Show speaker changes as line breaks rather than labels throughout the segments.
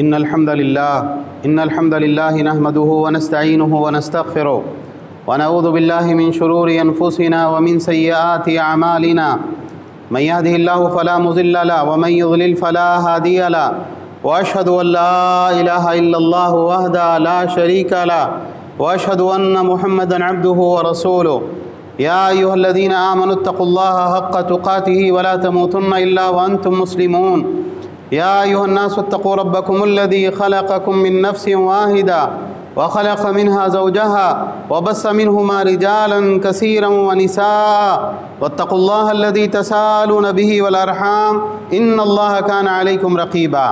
إن الحمد لله نحمده ونستعينه ونستغفره ونعوذ بالله من شرور أنفسنا ومن سيئات أعمالنا من يهده الله فلا مضل له ومن يضلل فلا هادي له وأشهد أن لا إله إلا الله وحده لا شريك له وأشهد أن محمدا عبده ورسوله يا أيها الذين آمنوا اتقوا الله حق تقاته ولا تموتن إلا وأنتم مسلمون يا أيها الناس اتقوا ربكم الذي خلقكم من نفس واحدة وخلق منها زوجها وبث منهما رجالا كثيرا ونساء واتقوا الله الذي تساءلون به والأرحام إن الله كان عليكم رقيبا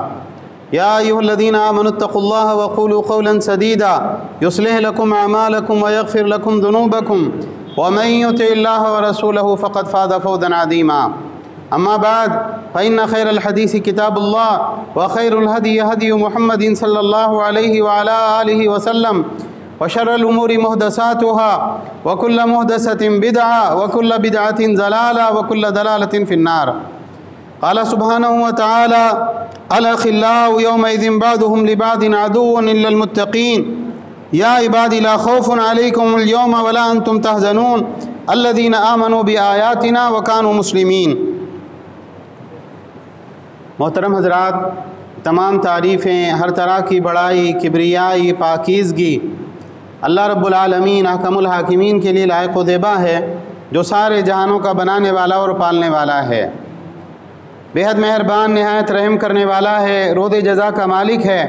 يا أيها الذين آمنوا اتقوا الله وقولوا قولا سديدا يصلح لكم أعمالكم ويغفر لكم ذنوبكم ومن يطع الله ورسوله فقد فاز فوزا عظيما أما بعد فإن خير الحديث كتاب الله وخير الهدي هدي محمد صلى الله عليه وعلى آله وسلم وشر الأمور محدثاتها وكل محدثة بدعة وكل بدعة ضلالة وكل ضلالة في النار. قال سبحانه وتعالى الأخلاء يومئذ بعضهم لبعض عدو إلا المتقين يا عبادي لا خوف عليكم اليوم ولا أنتم تحزنون الذين آمنوا بآياتنا وكانوا مسلمين. محترم حضرات، تمام تعریفیں، ہر طرح کی بڑائی، کبریائی، پاکیزگی اللہ رب العالمین احکم الحاکمین کے لیے لائق و زیبا ہے، جو سارے جہانوں کا بنانے والا اور پالنے والا ہے، بےحد مہربان، نہایت رحم کرنے والا ہے، رود جزا کا مالک ہے.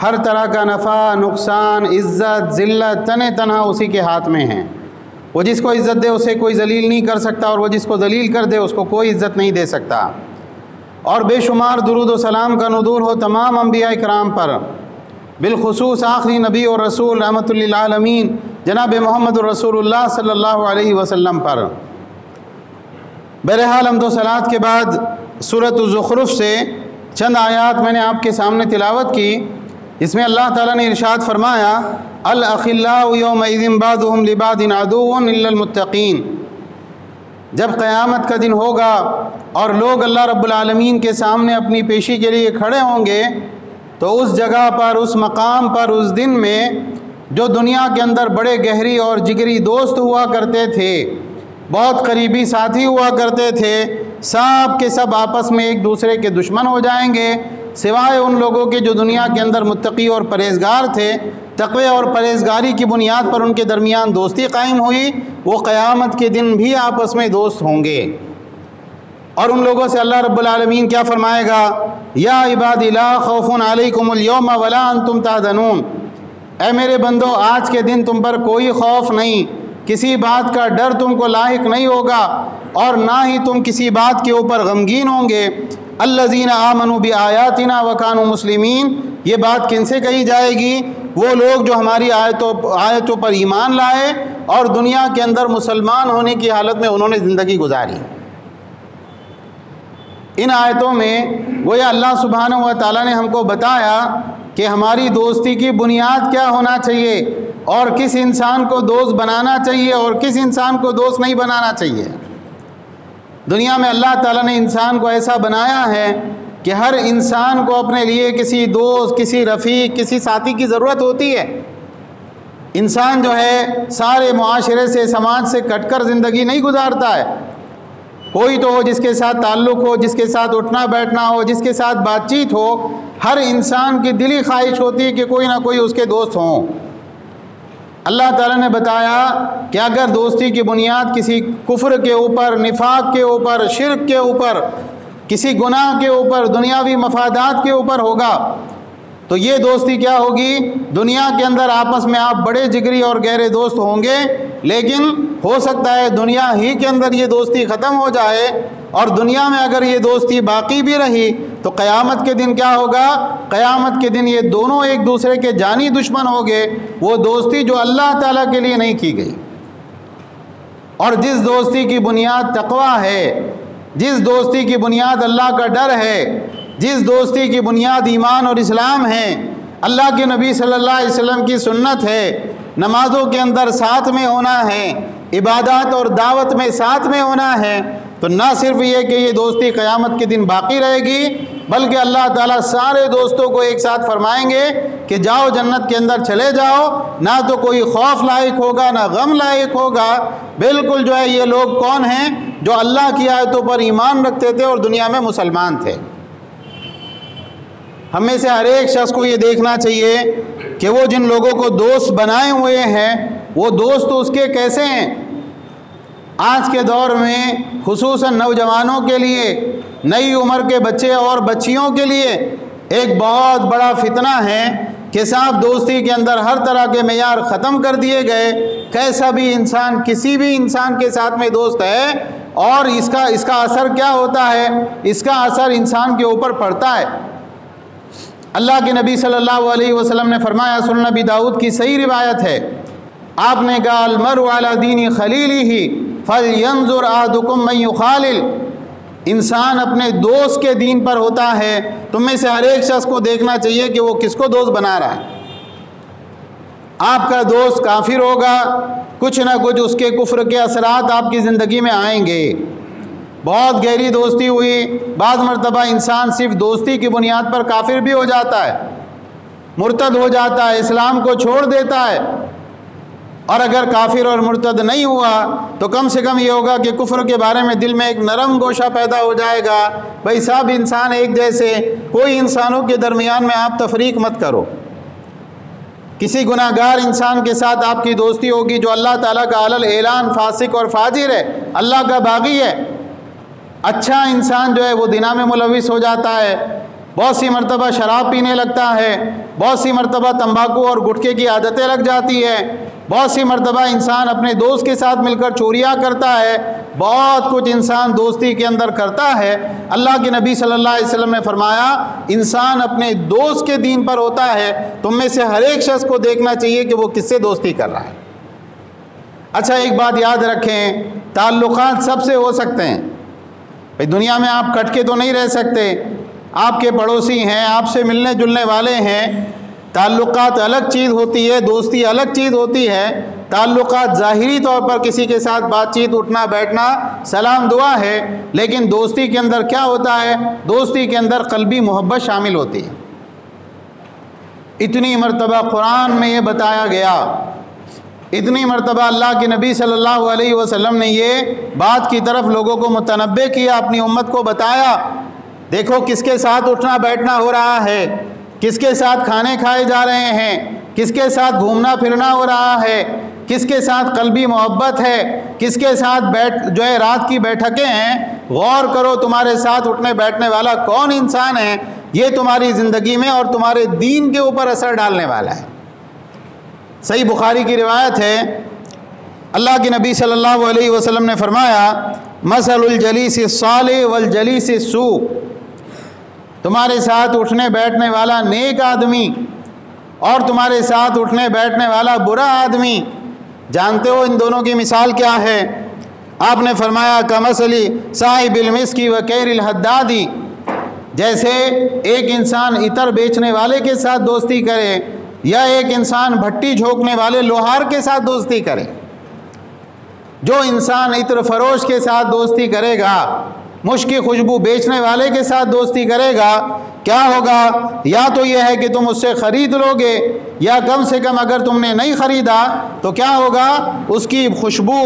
ہر طرح کا نفع، نقصان، عزت، ذلت تنہ تنہا اسی کے ہاتھ میں ہیں. وہ جس کو عزت دے اسے کوئی ذلیل نہیں کر سکتا، اور وہ جس کو ذلیل کر دے اس کو کوئی عزت نہیں دے سکتا. اور بے شمار درود و سلام کا نزول ہو تمام انبیاء کرام پر، بالخصوص آخری نبی اور رسول رحمت للعالمین جناب محمد رسول اللہ صلی اللہ علیہ وسلم پر. بہرحال حمد و صلوات کے بعد سورۃ الزخرف سے چند آیات میں نے آپ کے سامنے تلاوت کی. اس میں اللہ تعالیٰ نے ارشاد فرمایا الاخلاء یومئذ بعضهم لبعض عدو الا المتقین. جب قیامت کا دن ہوگا اور لوگ اللہ رب العالمین کے سامنے اپنی پیشی کے لیے کھڑے ہوں گے، تو اس جگہ پر، اس مقام پر، اس دن میں جو دنیا کے اندر بڑے گہری اور جگری دوست ہوا کرتے تھے، بہت قریبی ساتھی ہوا کرتے تھے، سب کے سب آپس میں ایک دوسرے کے دشمن ہو جائیں گے، سوائے ان لوگوں کے جو دنیا کے اندر متقی اور پرہیزگار تھے. تقوی اور پرہیزگاری کی بنیاد پر ان کے درمیان دوستی قائم ہوئی. وہ قیامت کے دن بھی آپس میں دوست ہوں گے. اور ان لوگوں سے اللہ رب العالمین کیا فرمائے گا؟ یا عبادی لا خوف علیکم اليوم ولا انتم تحزنون. اے میرے بندو، آج کے دن تم پر کوئی خوف نہیں، کسی بات کا ڈر تم کو لاحق نہیں ہوگا، اور نہ ہی تم کسی بات کے اوپر غمگین ہوں گے. الذین آمنوا بآیاتنا وکانوا مسلمین. یہ بات کن سے کہی جائے گی؟ وہ لوگ جو ہماری آیتوں پر ایمان لائے اور دنیا کے اندر مسلمان ہونے کی حالت میں انہوں نے زندگی گزاری. ان آیتوں میں گویا اللہ سبحانہ و تعالیٰ نے ہم کو بتایا کہ ہماری دوستی کی بنیاد کیا ہونا چاہیے، اور کس انسان کو دوست بنانا چاہیے اور کس انسان کو دوست نہیں بنانا چاہیے. دنیا میں اللہ تعالیٰ نے انسان کو ایسا بنایا ہے کہ ہر انسان کو اپنے لیے کسی دوست، کسی رفیق، کسی ساتھی کی ضرورت ہوتی ہے. انسان جو ہے سارے معاشرے سے، سماج سے کٹ کر زندگی نہیں گزارتا ہے. کوئی تو ہو جس کے ساتھ تعلق ہو، جس کے ساتھ اٹھنا بیٹھنا ہو، جس کے ساتھ بات چیت ہو. ہر انسان کی دلی خواہش ہوتی ہے کہ کوئی نہ کوئی اس کے دوست ہوں. اللہ تعالیٰ نے بتایا کہ اگر دوستی کی بنیاد کسی کفر کے اوپر، نفاق کے اوپر، شرک کے اوپر، کسی گناہ کے اوپر، دنیاوی مفادات کے اوپر ہوگا، تو یہ دوستی کیا ہوگی؟ دنیا کے اندر آپس میں آپ بڑے جگری اور گہرے دوست ہوں گے، لیکن ہو سکتا ہے دنیا ہی کے اندر یہ دوستی ختم ہو جائے، اور دنیا میں اگر یہ دوستی باقی بھی رہی تو قیامت کے دن کیا ہوگا؟ قیامت کے دن یہ دونوں ایک دوسرے کے جانی دشمن ہوں گے. وہ دوستی جو اللہ تعالیٰ کے لیے نہیں کی گئی، اور جس دوستی کی بنیاد تقویٰ ہے، جس دوستی کی بنیاد اللہ کا ڈر ہے، جس دوستی کی بنیاد ایمان اور اسلام ہے، اللہ کے نبی صلی اللہ علیہ وسلم کی سنت ہے، نمازوں کے اندر ساتھ میں ہونا ہے، عبادات اور دعوت میں ساتھ میں ہونا ہے، تو نہ صرف یہ کہ یہ دوستی قیامت کے دن باقی رہے گی، بلکہ اللہ تعالیٰ سارے دوستوں کو ایک ساتھ فرمائیں گے کہ جاؤ جنت کے اندر چلے جاؤ، نہ تو کوئی خوف لاحق ہوگا نہ غم لاحق ہوگا۔ بالکل جو ہے یہ لوگ کون ہیں؟ جو اللہ کی آیتوں پر ایمان رکھتے تھے اور دنیا میں مسلمان تھے۔ ہم میں سے ہر ایک شخص کو یہ دیکھنا چاہیے کہ وہ جن لوگوں کو دوست بنائے ہوئے ہیں وہ دوست اس کے کیسے ہیں۔ آج کے دور میں خصوصاً نوجوانوں کے لیے، نئی عمر کے بچے اور بچیوں کے لیے ایک بہت بڑا فتنہ ہے کہ صاحب دوستی کے اندر ہر طرح کے معیار ختم کر دیے گئے۔ کیسا بھی انسان کسی بھی انسان کے ساتھ میں دوست ہے، اور اس کا اثر کیا ہوتا ہے؟ اس کا اثر انسان کے اوپر پڑتا ہے۔ اللہ کے نبی صلی اللہ علیہ وسلم نے فرمایا، سنن نبی داؤد کی صحیح روایت ہے، آپ نے کہا المرء علی دین خلیلہ فلینظر احدکم من یخالل، انسان اپنے دوست کے دین پر ہوتا ہے۔ تم میں سے ہر ایک شخص کو دیکھنا چاہیے کہ وہ کس کو دوست بنا رہا ہے۔ آپ کا دوست کافر ہوگا، کچھ نہ کچھ اس کے کفر کے اثرات آپ کی زندگی میں آئیں گے۔ بہت گہری دوستی ہوئی، بعض مرتبہ انسان صرف دوستی کی بنیاد پر کافر بھی ہو جاتا ہے، مرتد ہو جاتا ہے، اسلام کو چھوڑ دیتا ہے۔ اور اگر کافر اور مرتد نہیں ہوا تو کم سے کم یہ ہوگا کہ کفر کے بارے میں دل میں ایک نرم گوشہ پیدا ہو جائے گا، بھائی سب انسان ایک جیسے، کوئی انسانوں کے درمیان میں آپ تفریق مت کرو۔ کسی گناہ گار انسان کے ساتھ آپ کی دوستی ہوگی جو اللہ تعالیٰ کا علل اعلان فاسق اور فاجر ہے، اللہ کا باغی ہے۔ اچھا انسان جو ہے وہ زنا میں ملوث ہو جاتا ہے، بہت سی مرتبہ شراب پینے لگتا ہے، بہت سی مرتبہ تمباکو اور گٹکے کی عادتیں لگ جاتی ہے، بہت سی مرتبہ انسان اپنے دوست کے ساتھ مل کر چوریاں کرتا ہے، بہت کچھ انسان دوستی کے اندر کرتا ہے۔ اللہ کے نبی صلی اللہ علیہ وسلم نے فرمایا انسان اپنے دوست کے دین پر ہوتا ہے۔ تم میں سے ہر ایک شخص کو دیکھنا چاہیے کہ وہ کس سے دوستی کر رہا ہے۔ اچھا ایک بات یاد رکھیں، تعلقات سب سے ہو سکتے ہیں، دنیا میں آپ کٹ کے تو نہیں رہ سکتے، آپ کے پڑوسی ہیں، آپ سے ملنے جلنے والے ہیں۔ تعلقات الگ چیز ہوتی ہے، دوستی الگ چیز ہوتی ہے۔ تعلقات ظاہری طور پر کسی کے ساتھ بات چیت، اٹھنا بیٹھنا، سلام دعا ہے، لیکن دوستی کے اندر کیا ہوتا ہے؟ دوستی کے اندر قلبی محبت شامل ہوتی ہے۔ اتنی مرتبہ قرآن میں یہ بتایا گیا، اتنی مرتبہ اللہ کے نبی صلی اللہ علیہ وسلم نے یہ بات کی طرف لوگوں کو متنبہ کیا، اپنی امت کو بتایا، دیکھو کس کے ساتھ اٹھنا بیٹھنا ہو رہا ہے، کس کے ساتھ کھانے کھائے جا رہے ہیں، کس کے ساتھ گھومنا پھرنا ہو رہا ہے، کس کے ساتھ قلبی محبت ہے، کس کے ساتھ جو ہے رات کی بیٹھکیں ہیں۔ غور کرو تمہارے ساتھ اٹھنے بیٹھنے والا کون انسان ہے، یہ تمہاری زندگی میں اور تمہارے دین کے اوپر اثر ڈالنے والا ہے۔ صحیح بخاری کی روایت ہے، اللہ کے نبی صلی اللہ علیہ وسلم نے فرمایا مثل الجلیس الصالح والجلیس السوء، تمہارے ساتھ اٹھنے بیٹھنے والا نیک آدمی اور تمہارے ساتھ اٹھنے بیٹھنے والا برا آدمی، جانتے ہو ان دونوں کی مثال کیا ہے؟ آپ نے فرمایا کمثل صاحب المسک وکیر الحداد، جیسے ایک انسان عطر بیچنے والے کے ساتھ دوستی کرے یا ایک انسان بھٹی جھونکنے والے لوہار کے ساتھ دوستی کرے۔ جو انسان عطر فروش کے ساتھ دوستی کرے گا، مشک کی خوشبو بیچنے والے کے ساتھ دوستی کرے گا، کیا ہوگا؟ یا تو یہ ہے کہ تم اس سے خرید لو گے، یا کم سے کم اگر تم نے نہیں خریدا تو کیا ہوگا؟ اس کی خوشبو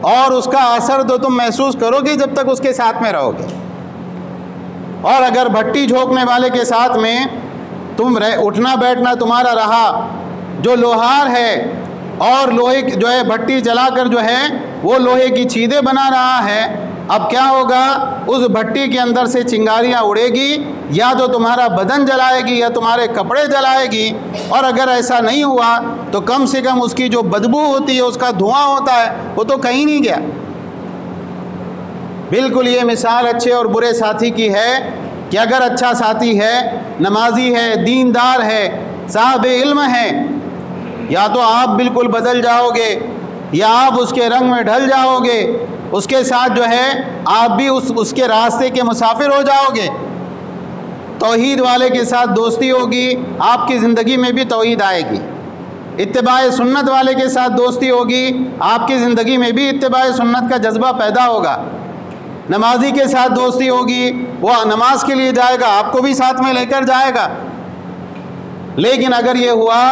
اور اس کا اثر تو تم محسوس کرو گے جب تک اس کے ساتھ میں رہو گے۔ اور اگر بھٹی جھونکنے والے کے ساتھ میں تم اٹھنا بیٹھنا تمہارا رہا، جو لوہار ہے اور لوہے جو ہے بھٹی جلا کر جو ہے وہ لوہے کی چیزیں بنا رہا ہے، اب کیا ہوگا؟ اس بھٹی کے اندر سے چنگاریاں اڑے گی، یا تو تمہارا بدن جلائے گی یا تمہارے کپڑے جلائے گی، اور اگر ایسا نہیں ہوا تو کم سے کم اس کی جو بدبو ہوتی ہے، اس کا دھواں ہوتا ہے، وہ تو کہیں نہیں گیا۔ بالکل یہ مثال اچھے اور برے ساتھی کی ہے کہ اگر اچھا ساتھی ہے، نمازی ہے، دیندار ہے، صاحب علم ہے، یا تو آپ بالکل بدل جاؤ گے یا آپ اس کے رنگ میں ڈھل جاؤ گے، اس کے ساتھ جو ہے آپ بھی اس کے راستے کے مسافر ہو جاؤ گے۔ توحید والے کے ساتھ دوستی ہوگی، آپ کی زندگی میں بھی توحید آئے گی۔ اتباع سنت والے کے ساتھ دوستی ہوگی، آپ کی زندگی میں بھی اتباع سنت کا جذبہ پیدا ہوگا۔ نمازی کے ساتھ دوستی ہوگی، وہ نماز کے لیے جائے گا، آپ کو بھی ساتھ میں لے کر جائے گا۔ لیکن اگر یہ ہوا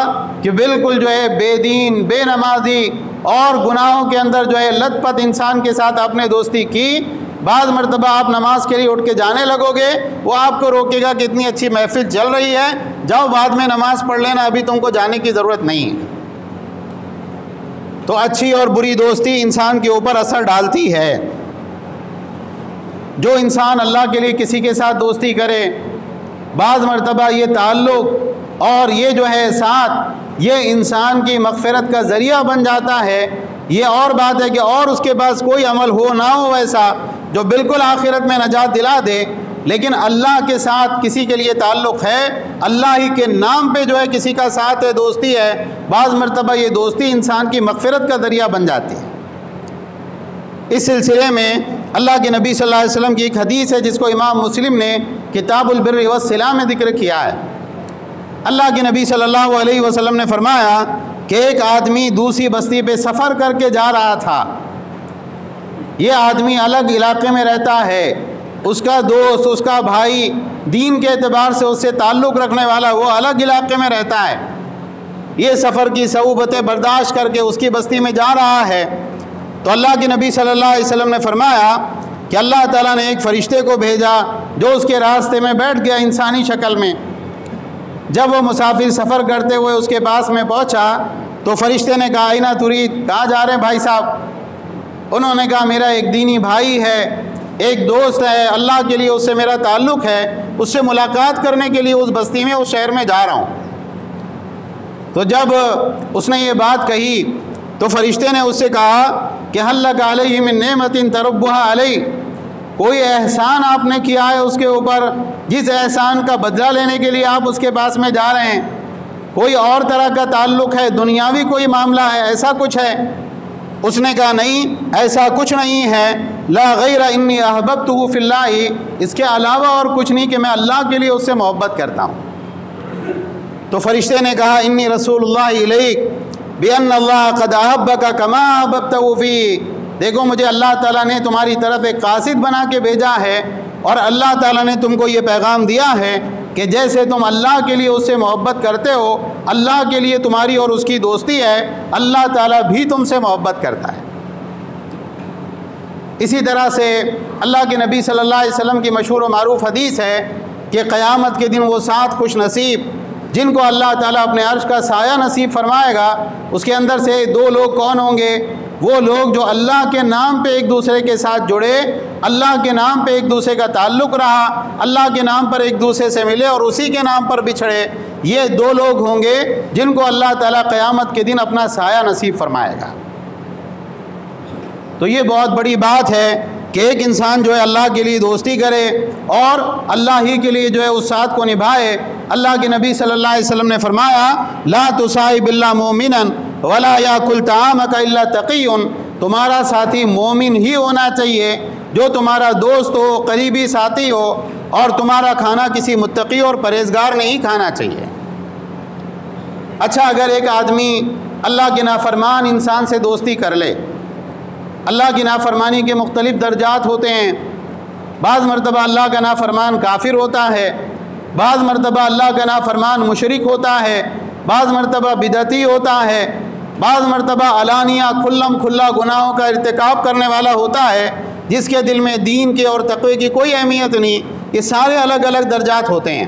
کہ بالکل جو ہے بے دین، بے نمازی اور گناہوں کے اندر جو ہے لت پت انسان کے ساتھ آپ نے دوستی کی، بعض مرتبہ آپ نماز کے لیے اٹھ کے جانے لگو گے، وہ آپ کو روکے گا کہ اتنی اچھی محفل چل رہی ہے، جاؤ بعد میں نماز پڑھ لینا، ابھی تم کو جانے کی ضرورت نہیں ہے۔ تو اچھی اور بری دوستی انسان کے اوپر اثر ڈالتی ہے۔ جو انسان اللہ کے لیے کسی کے ساتھ دوستی کرے، بعض مرتبہ یہ تعلق اور یہ جو ہے ساتھ، یہ انسان کی مغفرت کا ذریعہ بن جاتا ہے۔ یہ اور بات ہے کہ اور اس کے پاس کوئی عمل ہو نہ ہو ایسا جو بالکل آخرت میں نجات دلا دے، لیکن اللہ کے ساتھ کسی کے لیے تعلق ہے، اللہ ہی کے نام پہ جو ہے کسی کا ساتھ ہے، دوستی ہے، بعض مرتبہ یہ دوستی انسان کی مغفرت کا ذریعہ بن جاتی ہے۔ اس سلسلے میں اللہ کے نبی صلی اللہ علیہ وسلم کی ایک حدیث ہے جس کو امام مسلم نے کتاب البر والصلہ میں ذکر کیا ہے۔ اللہ کے نبی صلی اللہ علیہ وسلم نے فرمایا کہ ایک آدمی دوسری بستی پہ سفر کر کے جا رہا تھا۔ یہ آدمی الگ علاقے میں رہتا ہے، اس کا دوست، اس کا بھائی، دین کے اعتبار سے اس سے تعلق رکھنے والا، وہ الگ علاقے میں رہتا ہے۔ یہ سفر کی صعوبتیں برداشت کر کے اس کی بستی میں جا رہا ہے۔ تو اللہ کے نبی صلی اللہ علیہ وسلم نے فرمایا کہ اللہ تعالیٰ نے ایک فرشتے کو بھیجا جو اس کے راستے میں بیٹھ گیا انسانی شکل میں۔ جب وہ مسافر سفر کرتے ہوئے اس کے پاس میں پہنچا تو فرشتے نے کہا اینا ترید، کہاں جا رہے ہیں بھائی صاحب؟ انہوں نے کہا میرا ایک دینی بھائی ہے، ایک دوست ہے، اللہ کے لیے اس سے میرا تعلق ہے، اس سے ملاقات کرنے کے لیے اس بستی میں، اس شہر میں جا رہا ہوں۔ تو جب اس نے یہ بات کہی تو فرشتے نے اس سے کہا کہ حل لک علیہ من نعمت تربها علیہ، کوئی احسان آپ نے کیا ہے اس کے اوپر جس احسان کا بدلہ لینے کے لیے آپ اس کے پاس میں جا رہے ہیں؟ کوئی اور طرح کا تعلق ہے، دنیاوی کوئی معاملہ ہے، ایسا کچھ ہے؟ اس نے کہا نہیں، ایسا کچھ نہیں ہے، لا غیر انی احببتہ فی اللہ، اس کے علاوہ اور کچھ نہیں کہ میں اللہ کے لیے اس سے محبت کرتا ہوں۔ تو فرشتے نے کہا انی رسول اللہ الیک بأن اللہ قد احبک کما احببتہ فی، دیکھو مجھے اللہ تعالیٰ نے تمہاری طرف ایک قاصد بنا کے بھیجا ہے، اور اللہ تعالیٰ نے تم کو یہ پیغام دیا ہے کہ جیسے تم اللہ کے لیے اس سے محبت کرتے ہو، اللہ کے لیے تمہاری اور اس کی دوستی ہے، اللہ تعالیٰ بھی تم سے محبت کرتا ہے۔ اسی طرح سے اللہ کے نبی صلی اللہ علیہ وسلم کی مشہور و معروف حدیث ہے کہ قیامت کے دن وہ 7 خوش نصیب جن کو اللہ تعالیٰ اپنے عرش کا سایہ نصیب فرمائے گا، اس کے اندر سے 2 لوگ کون ہوں گے؟ وہ لوگ جو اللہ کے نام پہ ایک دوسرے کے ساتھ جڑے، اللہ کے نام پہ ایک دوسرے کا تعلق رہا، اللہ کے نام پر ایک دوسرے سے ملے اور اسی کے نام پر بچھڑے، یہ 2 لوگ ہوں گے جن کو اللہ تعالیٰ قیامت کے دن اپنا سایہ نصیب فرمائے گا۔ تو یہ بہت بڑی بات ہے کہ ایک انسان جو ہے اللہ کے لیے دوستی کرے اور اللہ ہی کے لیے جو ہے اس ساتھ کو نبھائے۔ اللہ کے نبی صلی اللہ علیہ وسلم نے فرمایا لا تصاحب الا مؤمنا ولا یاکل طعامک الا تقی، تمہارا ساتھی مومن ہی ہونا چاہیے، جو تمہارا دوست ہو، قریبی ساتھی ہو، اور تمہارا کھانا کسی متقی اور پرہیزگار نہیں کھانا چاہیے۔ اچھا، اگر ایک آدمی اللہ کے نافرمان انسان سے دوستی کر لے، اللہ کی نافرمانی کے مختلف درجات ہوتے ہیں، بعض مرتبہ اللہ کا نافرمان کافر ہوتا ہے، بعض مرتبہ اللہ کا نافرمان مشرک ہوتا ہے، بعض مرتبہ بدعتی ہوتا ہے، بعض مرتبہ علانیہ کھلم کھلا گناہوں کا ارتکاب کرنے والا ہوتا ہے جس کے دل میں دین کے اور تقوی کی کوئی اہمیت نہیں۔ یہ سارے الگ الگ درجات ہوتے ہیں۔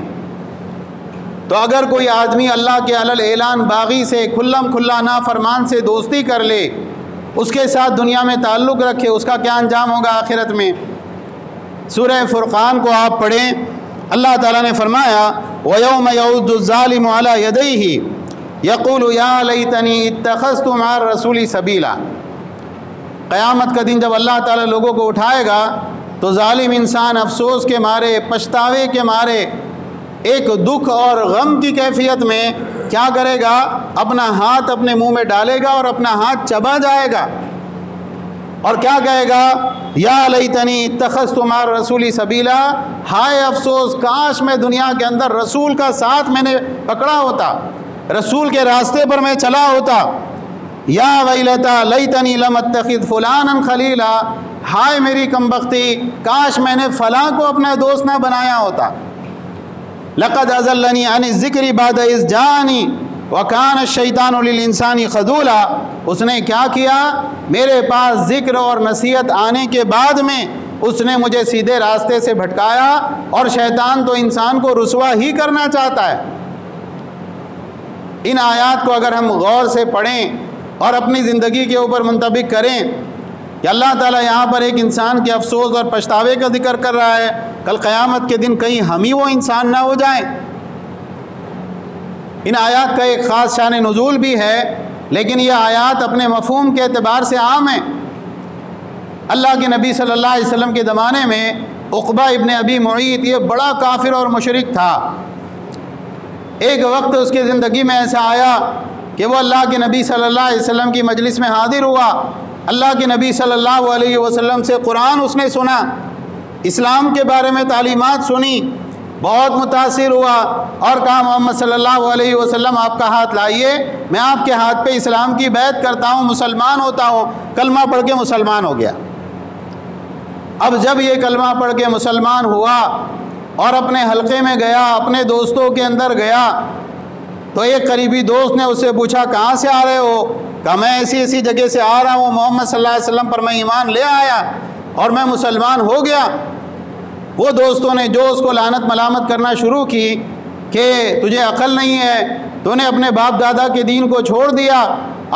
تو اگر کوئی آدمی اللہ کے علل اعلان باغی سے، کھلم کھلا نافرمان سے دوستی کر لے، اس کے ساتھ دنیا میں تعلق رکھے، اس کا کیا انجام ہوگا آخرت میں؟ سورہ فرقان کو آپ پڑھیں، اللہ تعالیٰ نے فرمایا وَيَوْمَ يَعُضُّ الظَّالِمُ عَلَى يَدَيْهِ يَقُولُ يَا لَيْتَنِي اتَّخَذْتُ مَعَ الرَّسُولِ سَبِيلًا، قیامت کا دن جب اللہ تعالیٰ لوگوں کو اٹھائے گا تو ظالم انسان افسوس کے مارے، پچھتاوے کے مارے، ایک دکھ اور غم کی کیفیت میں کیا کرے گا؟ اپنا ہاتھ اپنے منہ میں ڈالے گا اور اپنا ہاتھ چبا جائے گا اور کیا کہے گا؟ یا لیتنی اتخذت مع الرسول سبیلا، ہائے افسوس، کاش میں دنیا کے اندر رسول کا ساتھ میں نے پکڑا ہوتا، رسول کے راستے پر میں چلا ہوتا۔ یا ویلتا لیتنی لم اتخذ فلانا خلیلا، ہائے میری کمبختی، کاش میں نے فلاں کو اپنا دوست نہ بنایا ہوتا۔ لقد اضلنی عن الذکر بعد اذ جاءنی وکان الشیطان للانسان خذولا۔ اس نے کیا کیا؟ میرے پاس ذکر اور نصیحت آنے کے بعد میں اس نے مجھے سیدھے راستے سے بھٹکایا، اور شیطان تو انسان کو رسوا ہی کرنا چاہتا ہے۔ ان آیات کو اگر ہم غور سے پڑھیں اور اپنی زندگی کے اوپر منطبق کریں کہ اللہ تعالیٰ یہاں پر ایک انسان کے افسوس اور پچھتاوے کا ذکر کر رہا ہے، کل قیامت کے دن کہیں ہم ہی وہ انسان نہ ہو جائیں۔ ان آیات کا ایک خاص شان نزول بھی ہے، لیکن یہ آیات اپنے مفہوم کے اعتبار سے عام ہیں۔ اللہ کے نبی صلی اللہ علیہ وسلم کے زمانے میں عقبہ ابن ابی معیط یہ بڑا کافر اور مشرک تھا۔ ایک وقت اس کی زندگی میں ایسا آیا کہ وہ اللہ کے نبی صلی اللہ علیہ وسلم کی مجلس میں حاضر ہوا، اللہ کے نبی صلی اللہ علیہ وسلم سے قرآن اس نے سنا، اسلام کے بارے میں تعلیمات سنی، بہت متاثر ہوا اور کہا محمد صلی اللہ علیہ وسلم آپ کا ہاتھ لائیے، میں آپ کے ہاتھ پہ اسلام کی بیعت کرتا ہوں، مسلمان ہوتا ہوں۔ کلمہ پڑھ کے مسلمان ہو گیا۔ اب جب یہ کلمہ پڑھ کے مسلمان ہوا اور اپنے حلقے میں گیا، اپنے دوستوں کے اندر گیا، تو ایک قریبی دوست نے اس سے پوچھا کہاں سے آ رہے ہو؟ کہا میں ایسی جگہ سے آ رہا ہوں، محمد صلی اللہ علیہ وسلم پر میں ایمان لے آیا اور میں مسلمان ہو گیا۔ وہ دوستوں نے جو اس کو لعنت ملامت کرنا شروع کی کہ تجھے عقل نہیں ہے، تو نے اپنے باپ دادا کے دین کو چھوڑ دیا،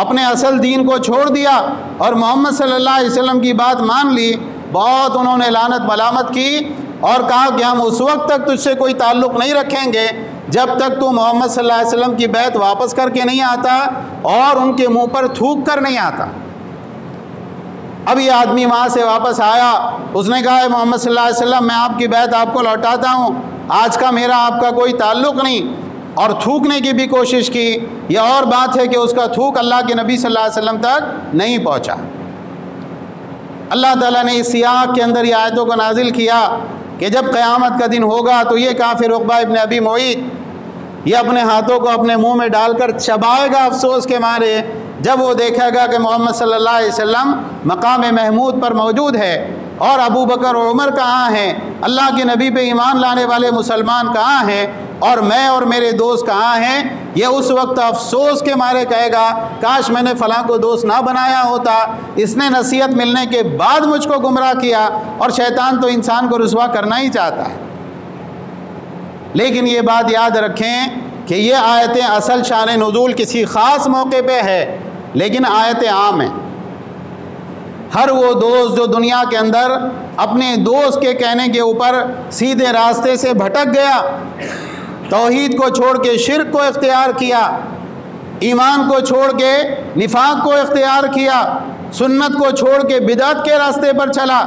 اپنے اصل دین کو چھوڑ دیا اور محمد صلی اللہ علیہ وسلم کی بات مان لی۔ بہت انہوں نے لعنت ملامت کی اور کہا کہ ہم اس وقت تک تجھ سے کوئی تعلق نہیں رکھیں گے جب تک تو محمد صلی اللہ علیہ وسلم کی بیعت واپس کر کے نہیں آتا اور ان کے منہ پر تھوک کر نہیں آتا۔ اب یہ آدمی وہاں سے واپس آیا، اس نے کہا محمد صلی اللہ علیہ وسلم میں آپ کی بیعت آپ کو لوٹاتا ہوں، آج کا میرا آپ کا کوئی تعلق نہیں، اور تھوکنے کی بھی کوشش کی۔ یہ اور بات ہے کہ اس کا تھوک اللہ کے نبی صلی اللہ علیہ وسلم تک نہیں پہنچا۔ اللہ تعالیٰ نے اس سیاق کے اندر یہ آیتوں کو نازل کیا کہ جب قیامت کا دن ہوگا تو یہ کافر عقبہ ابن ابی معیط یہ اپنے ہاتھوں کو اپنے منہ میں ڈال کر چبائے گا افسوس کے مارے، جب وہ دیکھے گا کہ محمد صلی اللہ علیہ وسلم مقام محمود پر موجود ہے اور ابو بکر اور عمر کہاں ہیں، اللہ کے نبی پہ ایمان لانے والے مسلمان کہاں ہیں، اور میں اور میرے دوست کہاں ہیں۔ یہ اس وقت افسوس کے مارے کہے گا کاش میں نے فلاں کو دوست نہ بنایا ہوتا، اس نے نصیحت ملنے کے بعد مجھ کو گمراہ کیا، اور شیطان تو انسان کو رسوا کرنا ہی چاہتا ہے۔ لیکن یہ بات یاد رکھیں کہ یہ آیتیں اصل شان نزول کسی خاص موقع پہ ہے، لیکن آیتیں عام ہیں۔ ہر وہ دوست جو دنیا کے اندر اپنے دوست کے کہنے کے اوپر سیدھے راستے سے بھٹک گیا، توحید کو چھوڑ کے شرک کو اختیار کیا، ایمان کو چھوڑ کے نفاق کو اختیار کیا، سنت کو چھوڑ کے بدعت کے راستے پر چلا،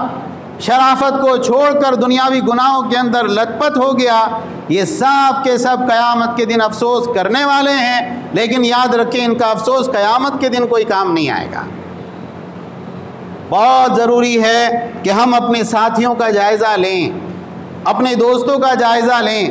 شرافت کو چھوڑ کر دنیاوی گناہوں کے اندر لت پت ہو گیا، یہ سب کے سب قیامت کے دن افسوس کرنے والے ہیں، لیکن یاد رکھیں ان کا افسوس قیامت کے دن کوئی کام نہیں آئے گا۔ بہت ضروری ہے کہ ہم اپنے ساتھیوں کا جائزہ لیں، اپنے دوستوں کا جائزہ لیں،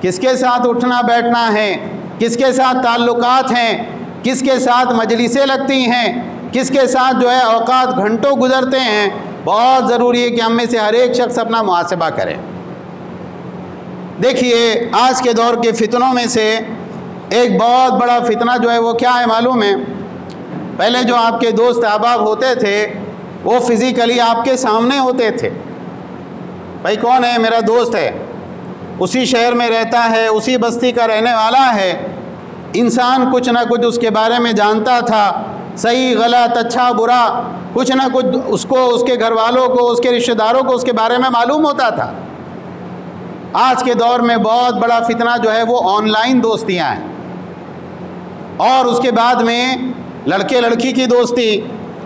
کس کے ساتھ اٹھنا بیٹھنا ہے، کس کے ساتھ تعلقات ہیں، کس کے ساتھ مجلسیں لگتی ہیں، کس کے ساتھ جو ہے اوقات گھنٹوں گزرتے ہیں۔ بہت ضروری ہے کہ ہم میں سے ہر ایک شخص اپنا محاسبہ کرے۔ دیکھیے آج کے دور کے فتنوں میں سے ایک بہت بڑا فتنہ جو ہے وہ کیا ہے معلوم ہے؟ پہلے جو آپ کے دوست احباب ہوتے تھے وہ فزیکلی آپ کے سامنے ہوتے تھے، بھائی کون ہے میرا دوست ہے، اسی شہر میں رہتا ہے، اسی بستی کا رہنے والا ہے، انسان کچھ نہ کچھ اس کے بارے میں جانتا تھا، صحیح غلط اچھا برا کچھ نہ کچھ اس کو، اس کے گھر والوں کو، اس کے رشتہ داروں کو اس کے بارے میں معلوم ہوتا تھا۔ آج کے دور میں بہت بڑا فتنہ جو ہے وہ آن لائن دوستیاں ہیں، اور اس کے بعد میں لڑکے لڑکی کی دوستی،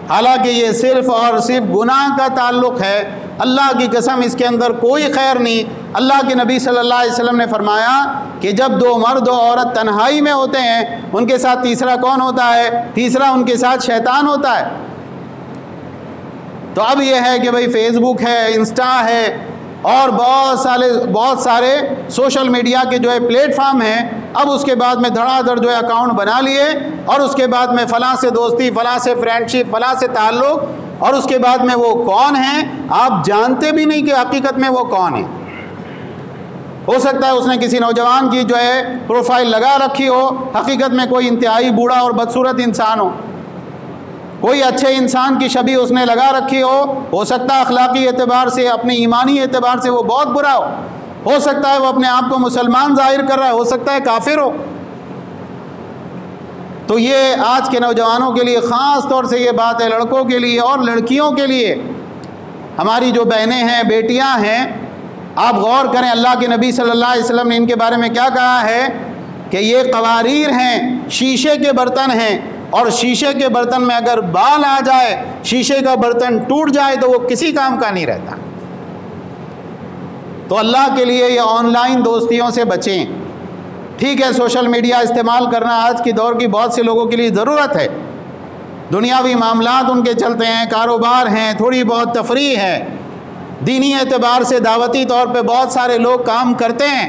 حالانکہ یہ صرف اور صرف گناہ کا تعلق ہے، اللہ کی قسم اس کے اندر کوئی خیر نہیں۔ اللہ کے نبی صلی اللہ علیہ وسلم نے فرمایا کہ جب دو مرد و عورت تنہائی میں ہوتے ہیں ان کے ساتھ تیسرا کون ہوتا ہے؟ تیسرا ان کے ساتھ شیطان ہوتا ہے۔ تو اب یہ ہے کہ بھئی فیس بک ہے، انسٹا ہے، اور بہت سارے سوشل میڈیا کے جو ہے پلیٹ فارم ہیں، اب اس کے بعد میں دھڑا دھڑ جو ہے اکاؤنٹ بنا لیے، اور اس کے بعد میں فلاں سے دوستی، فلاں سے فرینڈشپ، فلاں سے تعلق، اور اس کے بعد میں وہ کون ہیں آپ جانتے بھی نہیں کہ حقیقت میں وہ کون ہیں۔ ہو سکتا ہے اس نے کسی نوجوان کی جو ہے پروفائل لگا رکھی ہو، حقیقت میں کوئی انتہائی بوڑھا اور بدصورت انسان ہو، کوئی اچھے انسان کی شبیہ اس نے لگا رکھی ہو سکتا ہے اخلاقی اعتبار سے، اپنی ایمانی اعتبار سے وہ بہت برا ہو سکتا ہے وہ اپنے آپ کو مسلمان ظاہر کر رہا ہے، ہو سکتا ہے کافر ہو۔ تو یہ آج کے نوجوانوں کے لیے خاص طور سے یہ بات ہے، لڑکوں کے لیے اور لڑکیوں کے لیے، ہماری جو بہنیں ہیں، بیٹیاں ہیں، آپ غور کریں اللہ کے نبی صلی اللہ علیہ وسلم نے ان کے بارے میں کیا کہا ہے کہ یہ قواریر ہیں، شیشے کے برتن ہیں، اور شیشے کے برتن میں اگر بال آ جائے، شیشے کا برتن ٹوٹ جائے تو وہ کسی کام کا نہیں رہتا۔ تو اللہ کے لیے یہ آن لائن دوستیوں سے بچیں۔ ٹھیک ہے سوشل میڈیا استعمال کرنا آج کے دور کی بہت سے لوگوں کے لیے ضرورت ہے، دنیاوی معاملات ان کے چلتے ہیں، کاروبار ہیں، تھوڑی بہت تفریح ہے، دینی اعتبار سے دعوتی طور پہ بہت سارے لوگ کام کرتے ہیں،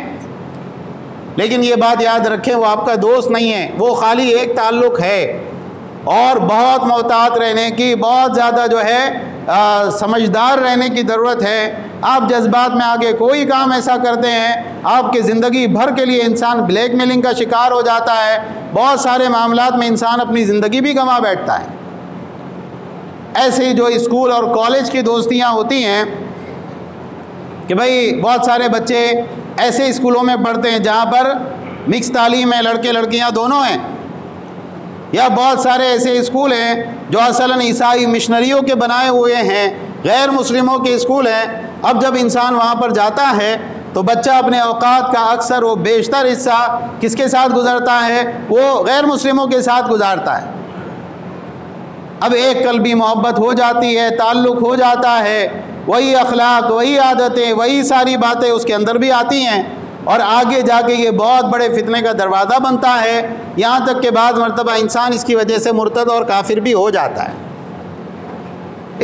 لیکن یہ بات یاد رکھیں وہ آپ کا دوست نہیں ہے، وہ خالی ایک تعلق ہے، اور بہت محتاط رہنے کی، بہت زیادہ جو ہے سمجھدار رہنے کی ضرورت ہے۔ آپ جذبات میں آگے کوئی کام ایسا کرتے ہیں آپ کے زندگی بھر کے لیے انسان بلیک میلنگ کا شکار ہو جاتا ہے، بہت سارے معاملات میں انسان اپنی زندگی بھی گنوا بیٹھتا ہے۔ ایسے ہی جو اسکول اور کالج کی دوستیاں ہوتی ہیں کہ بھئی بہت سارے بچے ایسے اسکولوں میں پڑھتے ہیں جہاں پر مکس تعلیم ہے، لڑکے لڑکیاں دونوں ہیں، یا بہت سارے ایسے اسکول ہیں جو اصلاً عیسائی مشنریوں کے بنائے ہوئے ہیں، غیر مسلموں کے اسکول ہیں۔ اب جب انسان وہاں پر جاتا ہے تو بچہ اپنے اوقات کا اکثر و بیشتر حصہ کس کے ساتھ گزرتا ہے؟ وہ غیر مسلموں کے ساتھ گزارتا ہے۔ اب ایک قلبی محبت ہو جاتی ہے، تعلق ہو جاتا ہے، وہی اخلاق، وہی عادتیں، وہی ساری باتیں اس کے اندر بھی آتی ہیں، اور آگے جا کے یہ بہت بڑے فتنے کا دروازہ بنتا ہے، یہاں تک کہ بعض مرتبہ انسان اس کی وجہ سے مرتد اور کافر بھی ہو جاتا ہے۔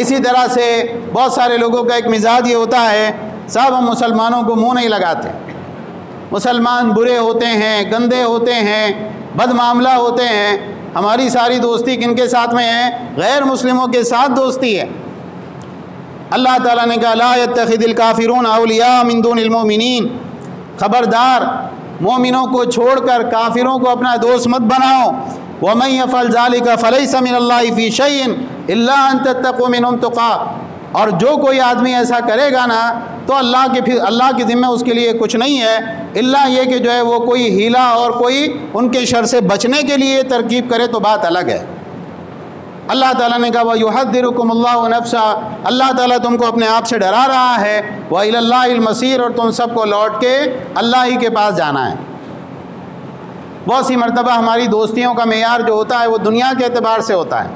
اسی طرح سے بہت سارے لوگوں کا ایک مزاج یہ ہوتا ہے صاحب ہم مسلمانوں کو منہ نہیں لگاتے، مسلمان برے ہوتے ہیں، گندے ہوتے ہیں، بد معاملہ ہوتے ہیں، ہماری ساری دوستی کن کے ساتھ میں ہے؟ غیر مسلموں کے ساتھ دوستی ہے۔ اللہ تعالیٰ نے کہا لا يتخذ الکافرون اولیاء من دون المؤمنین، خبردار مومنوں کو چھوڑ کر کافروں کو اپنا دوست مت بناؤ۔ وَمَن يَفْعَلْ ذَلِكَ فَلَيْسَ مِنَ اللَّهِ فِي شَيْءٍ إِلَّا أَن تَتَّقُوا مِنْهُمْ تُقَاةً، اور جو کوئی آدمی ایسا کرے گا نا تو اللہ کے ذمہ اس کے لیے کچھ نہیں ہے الا یہ کہ جو ہے وہ کوئی ہیلا اور کوئی ان کے شر سے بچنے کے لیے ترکیب کرے تو بات الگ ہے۔ اللہ تعالیٰ نے کہا وَيُحَذِّرُكُمُ اللَّهُ نَفْسَهُ، اللہ تعالیٰ تم کو اپنے آپ سے ڈرا رہا ہے، وَإِلَى اللَّهِ الْمَصِيرُ، اور تم سب کو لوٹ کے اللہ ہی کے پاس جانا ہے۔ بہت سی مرتبہ ہماری دوستیوں کا معیار جو ہوتا ہے وہ دنیا کے اعتبار سے ہوتا ہے،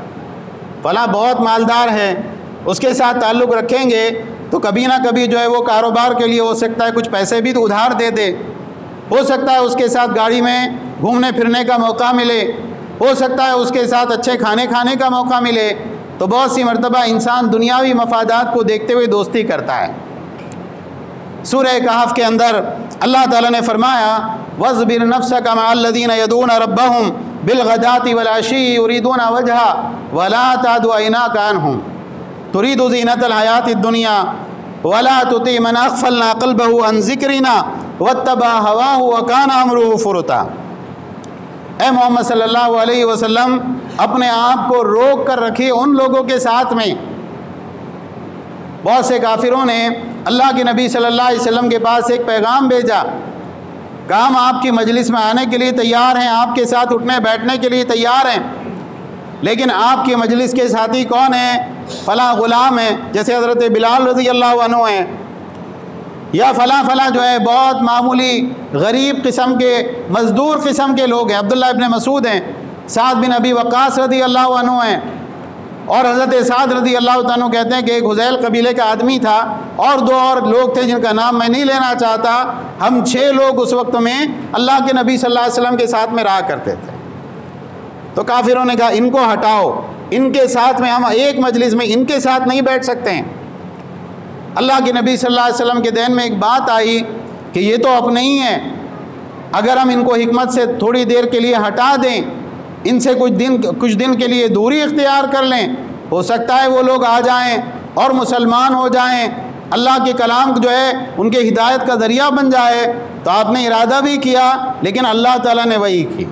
فلاں بہت مالدار ہے اس کے ساتھ تعلق رکھیں گے تو کبھی نہ کبھی جو ہے وہ کاروبار کے لیے ہو سکتا ہے کچھ پیسے بھی تو ادھار دے دے، ہو سکتا ہے اس کے ساتھ گاڑی میں گھومنے پھرنے کا موقع ملے، ہو سکتا ہے اس کے ساتھ اچھے کھانے کا موقع ملے، تو بہت سی مرتبہ انسان دنیاوی مفادات کو دیکھتے ہوئے دوستی کرتا ہے۔ سورہ کہف کے اندر اللہ تعالیٰ نے فرمایا وَاصْبِرْ نَفْسَكَ مَعَ الَّذِينَ يَدْعُونَ رَبَّهُمْ بِالْغَدَاةِ وَالْعَشِيِّ يُرِيدُونَ وَجْهَهُ وَلَا تَعْدُ عَيْنَاكَ عَنْهُمْ تُرِيدُ زِينَةَ الْحَيَاةِ الدُّنْيَا وَلَا تُطِعْ مَنْ أَغْفَلْنَا قَلْبَهُ عَنْ ذِكْرِنَا وَاتَّبَعَ هَوَاهُ وَكَانَ أَمْرُهُ فُرُطًا۔ اے محمد صلی اللہ علیہ وسلم اپنے آپ کو روک کر رکھیے ان لوگوں کے ساتھ میں۔ بہت سے کافروں نے اللہ کے نبی صلی اللہ علیہ وسلم کے پاس ایک پیغام بھیجا، کہا ہم آپ کی مجلس میں آنے کے لیے تیار ہیں، آپ کے ساتھ اٹھنے بیٹھنے کے لیے تیار ہیں، لیکن آپ کی مجلس کے ساتھی کون ہیں؟ فلاں غلام ہیں جیسے حضرت بلال رضی اللہ عنہ ہیں، یا فلاں جو ہے بہت معمولی غریب قسم کے مزدور قسم کے لوگ ہیں، عبداللہ ابن مسعود ہیں، سعد بن ابی وقاص رضی اللہ عنہ ہیں، اور حضرت سعد رضی اللہ عنہ کہتے ہیں کہ ایک حذیل قبیلے کا آدمی تھا اور دو اور لوگ تھے جن کا نام میں نہیں لینا چاہتا، ہم 6 لوگ اس وقت میں اللہ کے نبی صلی اللہ علیہ وسلم کے ساتھ میں رہا کرتے تھے۔ تو کافروں نے کہا ان کو ہٹاؤ، ان کے ساتھ میں ہم ایک مجلس میں ان کے ساتھ نہیں بیٹھ سکتے ہیں۔ اللہ کے نبی صلی اللہ علیہ وسلم کے ذہن میں ایک بات آئی کہ یہ تو اپنے ہی ہیں، اگر ہم ان کو حکمت سے تھوڑی دیر کے لیے ہٹا دیں، ان سے کچھ دن کے لیے دوری اختیار کر لیں ہو سکتا ہے وہ لوگ آ جائیں اور مسلمان ہو جائیں، اللہ کے کلام جو ہے ان کے ہدایت کا ذریعہ بن جائے۔ تو آپ نے ارادہ بھی کیا، لیکن اللہ تعالیٰ نے وہی کی،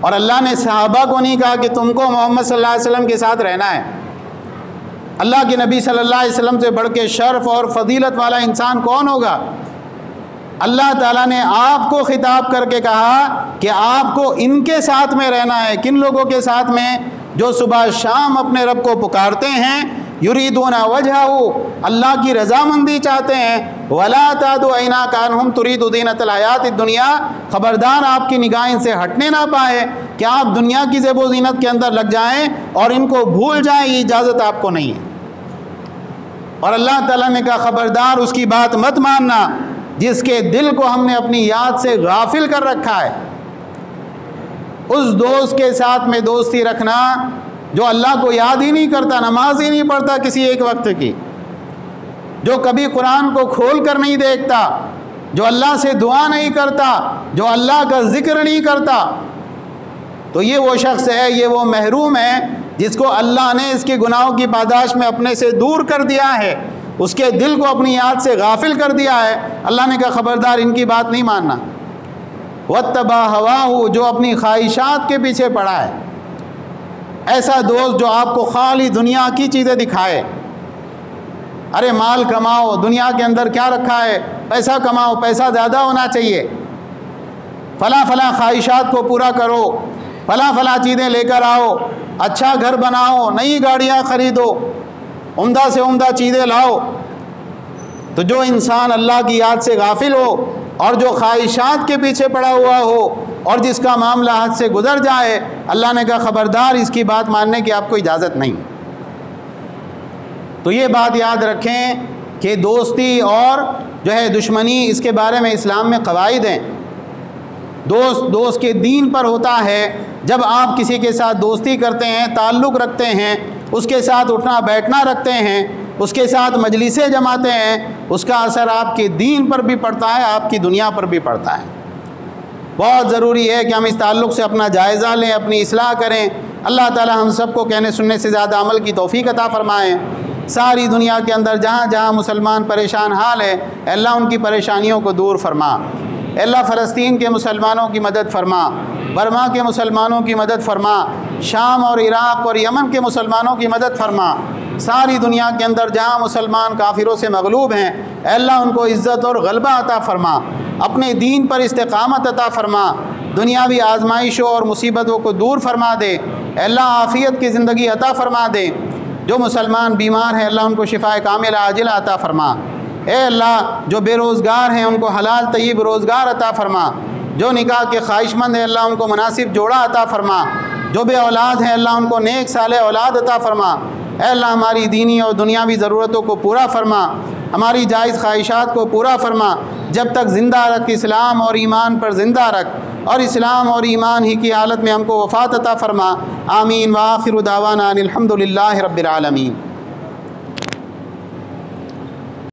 اور اللہ نے صحابہ کو نہیں کہا کہ تم کو محمد صلی اللہ علیہ وسلم کے ساتھ رہنا ہے۔ اللہ کے نبی صلی اللہ علیہ وسلم سے بڑھ کے شرف اور فضیلت والا انسان کون ہوگا؟ اللہ تعالیٰ نے آپ کو خطاب کر کے کہا کہ آپ کو ان کے ساتھ میں رہنا ہے۔ کن لوگوں کے ساتھ میں؟ جو صبح شام اپنے رب کو پکارتے ہیں، یریدون وجہہ، اللہ کی رضامندی چاہتے ہیں، ولا تعد عیناک عنہم ترید زینۃ الحیات الدنیا، خبردار آپ کی نگاہ ان سے ہٹنے نہ پائے کہ آپ دنیا کی زیب و زینت کے اندر لگ جائیں اور ان کو بھول جائیں، یہ اجازت آپ کو نہیں ہے۔ اور اللہ تعالیٰ نے کہا خبردار اس کی بات مت ماننا جس کے دل کو ہم نے اپنی یاد سے غافل کر رکھا ہے۔ اس دوست کے ساتھ میں دوستی رکھنا جو اللہ کو یاد ہی نہیں کرتا، نماز ہی نہیں پڑھتا کسی ایک وقت کی، جو کبھی قرآن کو کھول کر نہیں دیکھتا، جو اللہ سے دعا نہیں کرتا، جو اللہ کا ذکر نہیں کرتا، تو یہ وہ شخص ہے، یہ وہ محروم ہے جس کو اللہ نے اس کے گناہوں کی پاداش میں اپنے سے دور کر دیا ہے، اس کے دل کو اپنی یاد سے غافل کر دیا ہے۔ اللہ نے کہا خبردار ان کی بات نہیں ماننا۔ واتبع ہواہ، جو اپنی خواہشات کے پیچھے پڑا ہے، ایسا دوست جو آپ کو خالی دنیا کی چیزیں دکھائے، ارے مال کماؤ، دنیا کے اندر کیا رکھا ہے، پیسہ کماؤ، پیسہ زیادہ ہونا چاہیے، فلاں فلاں خواہشات کو پورا کرو، فلاں فلاں چیزیں لے کر آؤ، اچھا گھر بناؤ، نئی گاڑیاں خریدو، عمدہ سے عمدہ چیزیں لاؤ۔ تو جو انسان اللہ کی یاد سے غافل ہو اور جو خواہشات کے پیچھے پڑا ہوا ہو اور جس کا معاملہ حد سے گزر جائے، اللہ نے کہا خبردار اس کی بات ماننے کی آپ کو اجازت نہیں۔ تو یہ بات یاد رکھیں کہ دوستی اور جو ہے دشمنی، اس کے بارے میں اسلام میں قواعد ہیں۔ دوست کے دین پر ہوتا ہے۔ جب آپ کسی کے ساتھ دوستی کرتے ہیں، تعلق رکھتے ہیں، اس کے ساتھ اٹھنا بیٹھنا رکھتے ہیں، اس کے ساتھ مجلسیں جماتے ہیں، اس کا اثر آپ کے دین پر بھی پڑتا ہے، آپ کی دنیا پر بھی پڑتا ہے۔ بہت ضروری ہے کہ ہم اس تعلق سے اپنا جائزہ لیں، اپنی اصلاح کریں۔ اللہ تعالی ہم سب کو کہنے سننے سے زیادہ عمل کی توفیق عطا فرمائیں۔ ساری دنیا کے اندر جہاں جہاں مسلمان پریشان حال ہے، اے اللہ ان کی پریشانیوں کو دور فرما۔ اے اللہ فلسطین کے مسلمانوں کی مدد فرما، برما کے مسلمانوں کی مدد فرما، شام اور عراق اور یمن کے مسلمانوں کی مدد فرما۔ ساری دنیا کے اندر جہاں مسلمان کافروں سے مغلوب ہیں، اے اللہ ان کو عزت اور غلبہ عطا فرما، اپنے دین پر استقامت عطا فرما، دنیاوی آزمائشوں اور مصیبتوں کو دور فرما دے۔ اے اللہ عافیت کی زندگی عطا فرما دے۔ جو مسلمان بیمار ہیں اللہ ان کو شفاء کاملہ عاجلہ عطا فرما۔ اے اللہ جو بے روزگار ہیں ان کو حلال طیب روزگار عطا فرما۔ جو نکاح کے خواہش مند ہیں اللہ ان کو مناسب جوڑا عطا فرما۔ جو بے اولاد ہیں اللہ ان کو نیک صالح اولاد عطا فرما۔ اے اللہ ہماری دینی اور دنیاوی ضرورتوں کو پورا فرما، ہماری جائز خواہشات کو پورا فرما۔ جب تک زندہ رکھ، اسلام اور ایمان پر زندہ رکھ، اور اسلام اور ایمان ہی کی حالت میں ہم کو وفات عطا فرما۔ آمین۔ وآخر دعوانا ان الحمد للہ رب العالمین۔